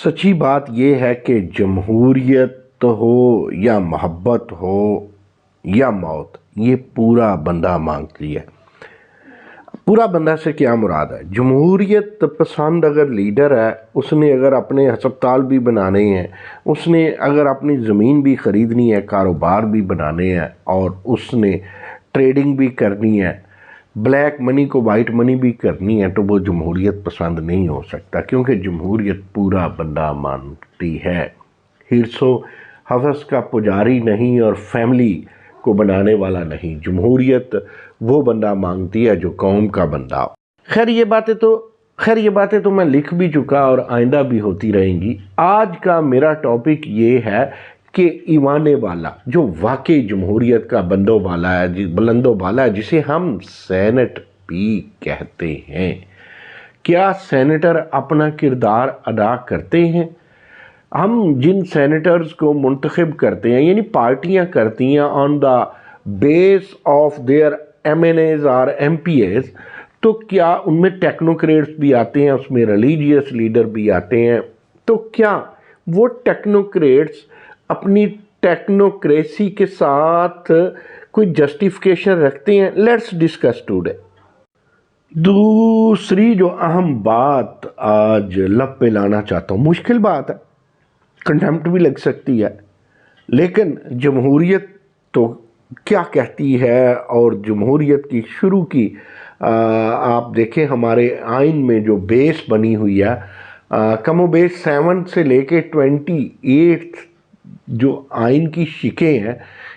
سچی بات یہ ہے کہ جمہوریت ہو یا محبت ہو یا موت، یہ پورا بندہ مانگتی ہے۔ پورا بندہ سے کیا مراد ہے؟ جمہوریت پسند اگر لیڈر ہے، اس نے اگر اپنے ہسپتال بھی بنانے ہیں، اس نے اگر اپنی زمین بھی خریدنی ہے، کاروبار بھی بنانے ہیں، اور اس نے ٹریڈنگ بھی کرنی ہے، بلیک منی کو وائٹ منی بھی کرنی ہے، تو وہ جمہوریت پسند نہیں ہو سکتا، کیونکہ جمہوریت پورا بندہ مانگتی ہے۔ حرص و حوث کا پجاری نہیں اور فیملی کو بنانے والا نہیں۔ جمہوریت وہ بندہ مانگتی ہے جو قوم کا بندہ ہو۔ خیر یہ باتیں تو میں لکھ بھی چکا اور آئندہ بھی ہوتی رہیں گی۔ آج کا میرا ٹاپک یہ ہے کہ ایوان والا جو واقعی جمہوریت کا بلند و بالا ہے، جسے ہم سینٹ بھی کہتے ہیں، کیا سینیٹر اپنا کردار ادا کرتے ہیں؟ ہم جن سینیٹرز کو منتخب کرتے ہیں، یعنی پارٹیاں کرتی ہیں on the basis of their MNAs اور ایم پی ایز، تو کیا ان میں ٹیکنوکریٹس بھی آتے ہیں، اس میں ریلیجیس لیڈر بھی آتے ہیں؟ تو کیا وہ ٹیکنوکریٹس اپنی ٹیکنوکریسی کے ساتھ کوئی جسٹیفیکیشن رکھتے ہیں؟ Let's discuss today. دوسری جو اہم بات آج لب پہ لانا چاہتا ہوں، مشکل بات ہے، کنٹیمپٹ بھی لگ سکتی ہے، لیکن جمہوریت تو کیا کہتی ہے؟ اور جمہوریت کی شروع کی آپ دیکھیں ہمارے آئین میں جو بیس بنی ہوئی ہے، کم و بیش 7 سے لے کے 28 جو آئین کی شقیں ہیں،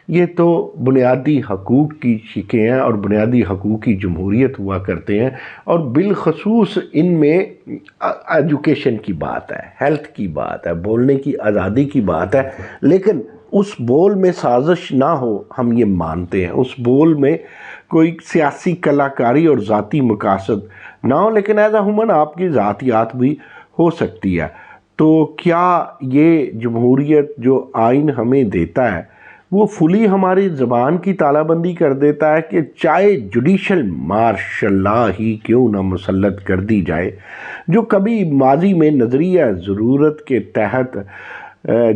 یہ تو بنیادی حقوق کی شقیں ہیں اور بنیادی حقوق کی جمہوریت ہوا کرتے ہیں، اور بالخصوص ان میں ایجوکیشن کی بات ہے، ہیلتھ کی بات ہے، بولنے کی آزادی کی بات ہے، لیکن اس بول میں سازش نہ ہو، ہم یہ مانتے ہیں، اس بول میں کوئی سیاسی کلاکاری اور ذاتی مقاصد نہ ہو، لیکن ایز اے ہیومن آپ کی ذاتیات بھی ہو سکتی ہے۔ تو کیا یہ جمہوریت جو آئین ہمیں دیتا ہے وہ فلی ہماری زبان کی تالہ بندی کر دیتا ہے کہ چاہے جوڈیشل مارشل لا ہی کیوں نہ مسلط کر دی جائے، جو کبھی ماضی میں نظریہ ضرورت کے تحت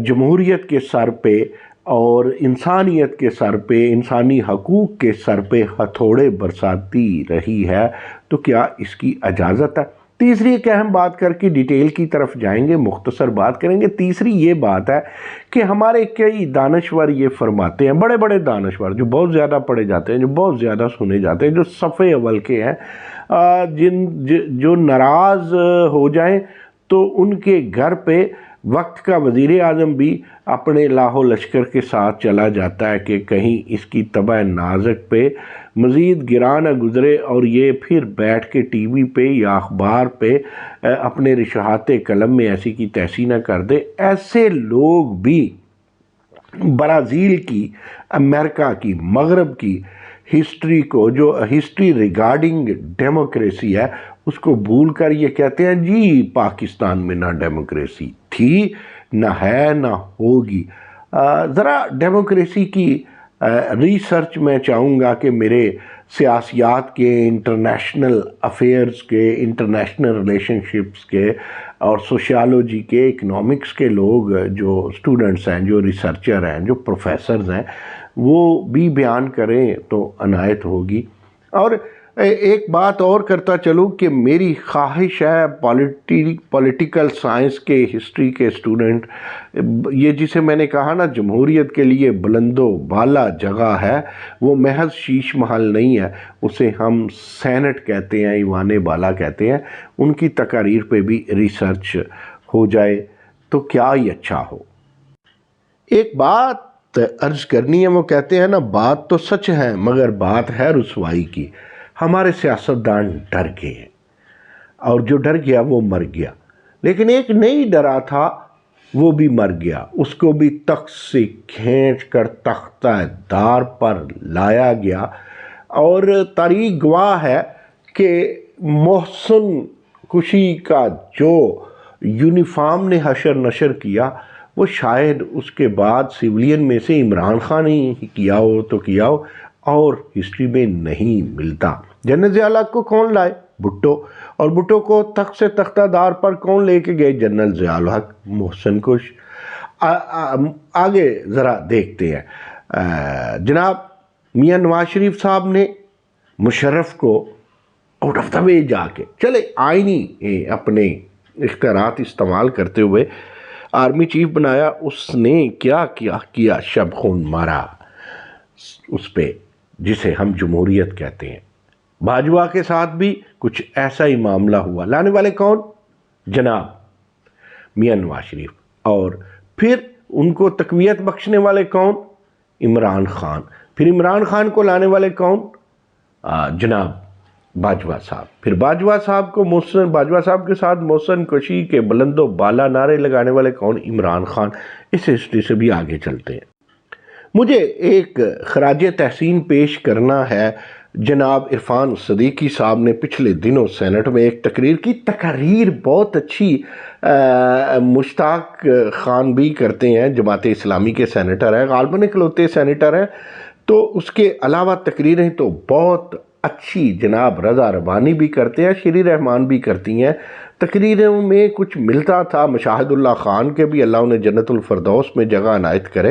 جمہوریت کے سر پہ اور انسانیت کے سر پہ، انسانی حقوق کے سر پہ ہتھوڑے برساتی رہی ہے، تو کیا اس کی اجازت ہے؟ تیسری ایک اہم بات کر کے ڈیٹیل کی طرف جائیں گے، مختصر بات کریں گے۔ تیسری یہ بات ہے کہ ہمارے کئی دانشور یہ فرماتے ہیں، بڑے بڑے دانشور جو بہت زیادہ پڑھے جاتے ہیں، جو بہت زیادہ سنے جاتے ہیں، جو صفحے اول کے ہیں، جو ناراض ہو جائیں تو ان کے گھر پہ وقت کا وزیر اعظم بھی اپنے لاہو لشکر کے ساتھ چلا جاتا ہے کہ کہیں اس کی طبع نازک پہ مزید گراں نہ گزرے اور یہ پھر بیٹھ کے ٹی وی پہ یا اخبار پہ اپنے رشحات قلم میں ایسی کی تیسی نہ کر دے۔ ایسے لوگ بھی برازیل کی، امریکہ کی، مغرب کی ہسٹری کو، جو ہسٹری ریگارڈنگ ڈیموکریسی ہے، اس کو بھول کر یہ کہتے ہیں جی پاکستان میں نہ ڈیموکریسی تھی، نہ ہے، نہ ہوگی۔ ذرا ڈیموکریسی کی ریسرچ میں چاہوں گا کہ میرے سیاسیات کے، انٹرنیشنل افیئرز کے، انٹرنیشنل ریلیشن شپس کے اور سوشیالوجی کے، اکنامکس کے لوگ جو اسٹوڈنٹس ہیں، جو ریسرچر ہیں، جو پروفیسرز ہیں، وہ بھی بیان کریں تو عنایت ہوگی۔ اور ایک بات اور کرتا چلوں کہ میری خواہش ہے پولیٹیکل سائنس کے، ہسٹری کے اسٹوڈنٹ، یہ جسے میں نے کہا نا جمہوریت کے لیے بلند و بالا جگہ ہے، وہ محض شیش محل نہیں ہے، اسے ہم سینٹ کہتے ہیں، ایوان بالا کہتے ہیں۔ ان کی تقاریر پہ بھی ریسرچ ہو جائے تو کیا ہی اچھا ہو۔ ایک بات عرض کرنی ہے، وہ کہتے ہیں نا بات تو سچ ہے مگر بات ہے رسوائی کی۔ ہمارے سیاستدان ڈر گئے ہیں، اور جو ڈر گیا وہ مر گیا، لیکن ایک نہیں ڈرا تھا وہ بھی مر گیا، اس کو بھی تخت سے کھینچ کر تختہ دار پر لایا گیا۔ اور تاریخ گواہ ہے کہ محسن کشی کا جو یونیفارم نے حشر نشر کیا، وہ شاید اس کے بعد سویلین میں سے عمران خان نے کیا ہو تو کیا ہو، اور ہسٹری میں نہیں ملتا۔ جنرل ضیاء الحق کو کون لائے؟ بھٹو، اور بھٹو کو تخت سے تختہ دار پر کون لے کے گئے؟ جنرل ضیاء الحق محسن کش۔ آگے ذرا دیکھتے ہیں، جناب میاں نواز شریف صاحب نے مشرف کو آؤٹ آف دا وے جا کے چلے آئینی اپنے اختیارات استعمال کرتے ہوئے آرمی چیف بنایا، اس نے کیا کیا شب خون مارا اس پہ جسے ہم جمہوریت کہتے ہیں۔ باجوہ کے ساتھ بھی کچھ ایسا ہی معاملہ ہوا، لانے والے کون؟ جناب میاں نواز شریف، اور پھر ان کو تقویت بخشنے والے کون؟ عمران خان، پھر عمران خان کو لانے والے کون؟ جناب باجوہ صاحب، پھر باجوہ صاحب کے ساتھ محسن کشی کے بلند و بالا نعرے لگانے والے کون؟ عمران خان۔ اس ہسٹری سے بھی آگے چلتے ہیں۔ مجھے ایک خراج تحسین پیش کرنا ہے، جناب عرفان صدیقی صاحب نے پچھلے دنوں سینٹ میں ایک تقریر کی، تقریر بہت اچھی، مشتاق خان بھی کرتے ہیں، جماعت اسلامی کے سینیٹر ہیں، غالباً اکلوتے سینیٹر ہیں، تو اس کے علاوہ تقریریں تو بہت اچھی جناب رضا ربانی بھی کرتے ہیں، شیری رحمان بھی کرتی ہیں۔ تقریروں میں کچھ ملتا تھا مشاہد اللہ خان کے بھی، اللہ انہیں جنت الفردوس میں جگہ عنایت کرے۔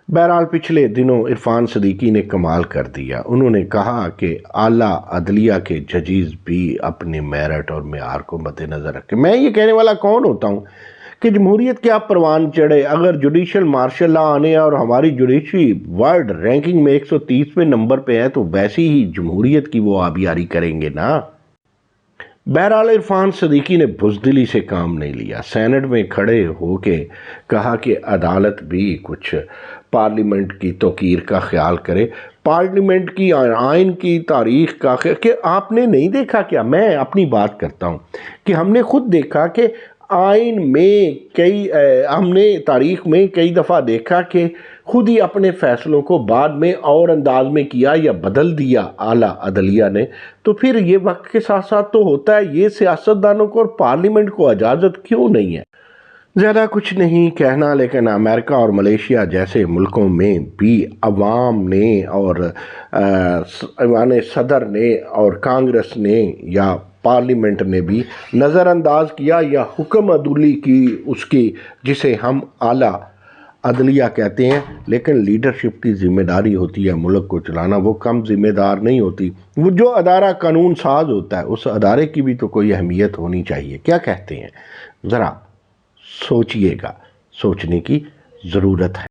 بہرحال پچھلے دنوں عرفان صدیقی نے کمال کر دیا، انہوں نے کہا کہ اعلیٰ عدلیہ کے ججز بھی اپنے میرٹ اور معیار کو مد نظر رکھیں۔ میں یہ کہنے والا کون ہوتا ہوں کہ جمہوریت کیا پروان چڑھے، اگر جوڈیشل مارشل لا آنے اور ہماری جوڈیشری ورلڈ رینکنگ میں 130ویں نمبر پہ ہے تو ویسی ہی جمہوریت کی وہ آبیاری کریں گے نا۔ بہرحال عرفان صدیقی نے بزدلی سے کام نہیں لیا، سینٹ میں کھڑے ہو کے کہا کہ عدالت بھی کچھ پارلیمنٹ کی توقیر کا خیال کرے، پارلیمنٹ کی آئین کی تاریخ کا خیال، کہ آپ نے نہیں دیکھا کیا؟ میں اپنی بات کرتا ہوں کہ ہم نے خود دیکھا کہ آئین میں ہم نے تاریخ میں کئی دفعہ دیکھا کہ خود ہی اپنے فیصلوں کو بعد میں اور انداز میں کیا یا بدل دیا اعلیٰ عدلیہ نے، تو پھر یہ وقت کے ساتھ ساتھ تو ہوتا ہے، یہ سیاستدانوں کو اور پارلیمنٹ کو اجازت کیوں نہیں ہے؟ زیادہ کچھ نہیں کہنا، لیکن امریکہ اور ملیشیا جیسے ملکوں میں بھی عوام نے اور ایوان صدر نے اور کانگریس نے یا پارلیمنٹ نے بھی نظر انداز کیا یا حکم عدولی کی اس کی، جسے ہم اعلیٰ عدلیہ کہتے ہیں، لیکن لیڈرشپ کی ذمہ داری ہوتی ہے ملک کو چلانا، وہ کم ذمہ دار نہیں ہوتی، وہ جو ادارہ قانون ساز ہوتا ہے اس ادارے کی بھی تو کوئی اہمیت ہونی چاہیے۔ کیا کہتے ہیں؟ ذرا سوچئے گا، سوچنے کی ضرورت ہے۔